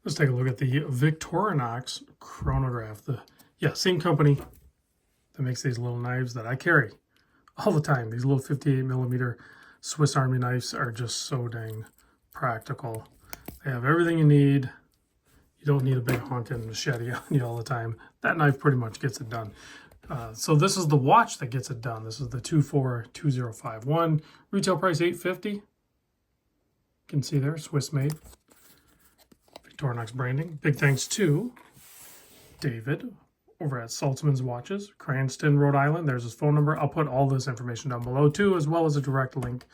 Let's take a look at the Victorinox Chronograph. Same company that makes these little knives that I carry all the time. These little 58 millimeter Swiss Army knives are just so dang practical. They have everything you need. You don't need a big honking machete on you all the time. That knife pretty much gets it done. So this is the watch that gets it done. This is the 242051. Retail price $850. You can see there, Swiss made. Victorinox branding. Big thanks to David over at Saltzmans Watches, Cranston, Rhode Island. There's his phone number. I'll put all this information down below too, as well as a direct link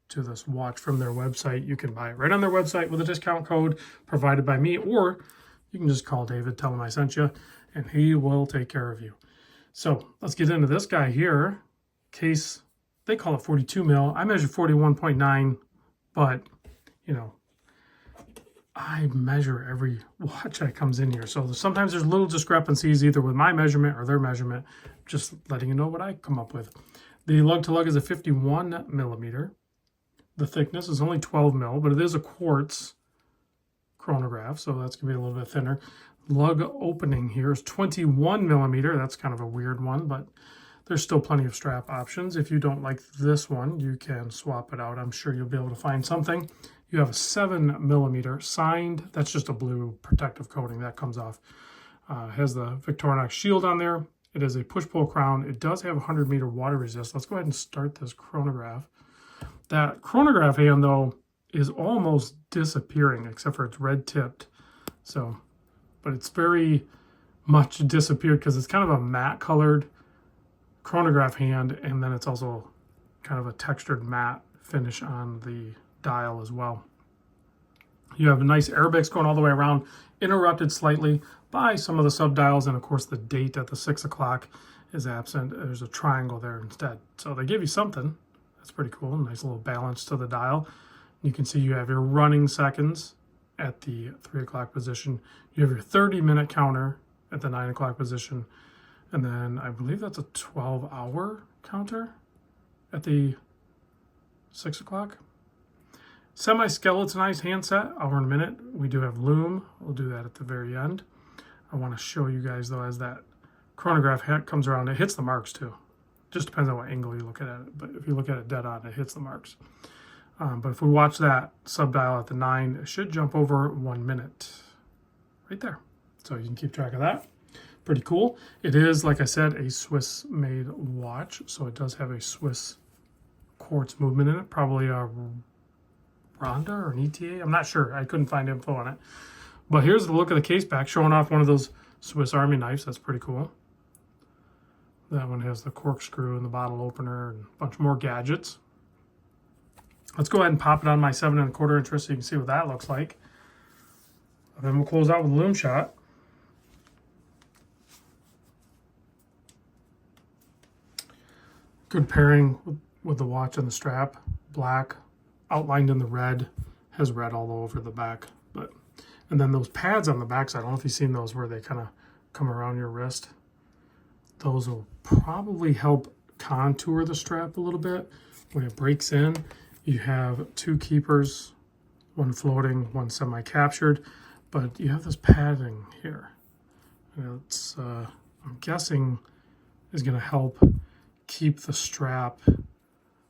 to this watch from their website. You can buy it right on their website with a discount code provided by me, or you can just call David, tell him I sent you, and he will take care of you. So let's get into this guy here. Case, they call it 42 mil. I measure 41.9, but you know, I measure every watch that comes in here. So sometimes there's little discrepancies either with my measurement or their measurement, just letting you know what I come up with. The lug to lug is a 51 millimeter. The thickness is only 12 mil, but it is a quartz chronograph, so that's going to be a little bit thinner. Lug opening here is 21 millimeter. That's kind of a weird one, but there's still plenty of strap options. If you don't like this one, you can swap it out. I'm sure you'll be able to find something. You have a 7 millimeter signed. That's just a blue protective coating that comes off. Has the Victorinox shield on there. It is a push-pull crown. It does have 100-meter water resist. Let's go ahead and start this chronograph. That chronograph hand, though, is almost disappearing, except for it's red-tipped. So, but it's very much disappeared because it's kind of a matte-colored chronograph hand, and then it's also kind of a textured matte finish on the dial as well. You have a nice aerobics going all the way around, interrupted slightly by some of the subdials, and of course the date at the 6 o'clock is absent. There's a triangle there instead. So they give you something. That's pretty cool. Nice little balance to the dial. You can see you have your running seconds at the 3 o'clock position. You have your 30-minute counter at the 9 o'clock position. And then I believe that's a 12-hour counter at the 6 o'clock. Semi-skeletonized handset, hour and a minute. We do have Lume. We'll do that at the very end. I want to show you guys, though, as that chronograph comes around, it hits the marks, too. Just depends on what angle you look at it. But if you look at it dead on, it hits the marks. But if we watch that sub-dial at the 9, it should jump over 1 minute. Right there. So you can keep track of that. Pretty cool. It is, like I said, a Swiss-made watch. So it does have a Swiss quartz movement in it. Probably a Ronda or an ETA. I'm not sure. I couldn't find info on it. But here's the look of the case back, showing off one of those Swiss Army knives. That's pretty cool. That one has the corkscrew and the bottle opener and a bunch more gadgets. Let's go ahead and pop it on my 7 1/4 inch wrist so you can see what that looks like. And then we'll close out with a Lume shot. Good pairing with the watch and the strap. Black, outlined in the red, has red all over the back. And then those pads on the backside, I don't know if you've seen those where they kind of come around your wrist. Those will probably help contour the strap a little bit. When it breaks in, you have 2 keepers, one floating, one semi-captured, but you have this padding here. It's, I'm guessing, is going to help keep the strap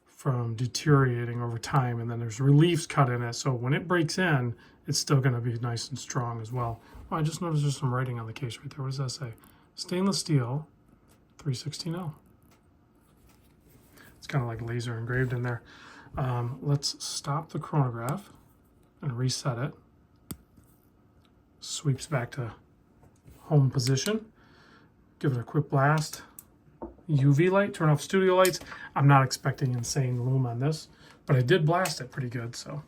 from deteriorating over time, and then there's reliefs cut in it, so when it breaks in, it's still going to be nice and strong as well. Oh, I just noticed there's some writing on the case right there. What does that say? Stainless steel, 316L. It's kind of like laser engraved in there. Let's stop the chronograph and reset it. Sweeps back to home position. Give it a quick blast. UV light, turn off studio lights. I'm not expecting insane lume on this, but I did blast it pretty good. So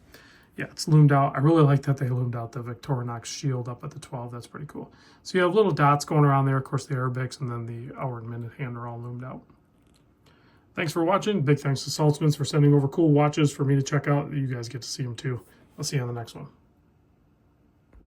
yeah, it's loomed out. I really like that they loomed out the Victorinox shield up at the 12. That's pretty cool. So you have little dots going around there. Of course, the aerobics and then the hour and minute hand are all loomed out. Thanks for watching. Big thanks to Saltzmans for sending over cool watches for me to check out. You guys get to see them too. I'll see you on the next one.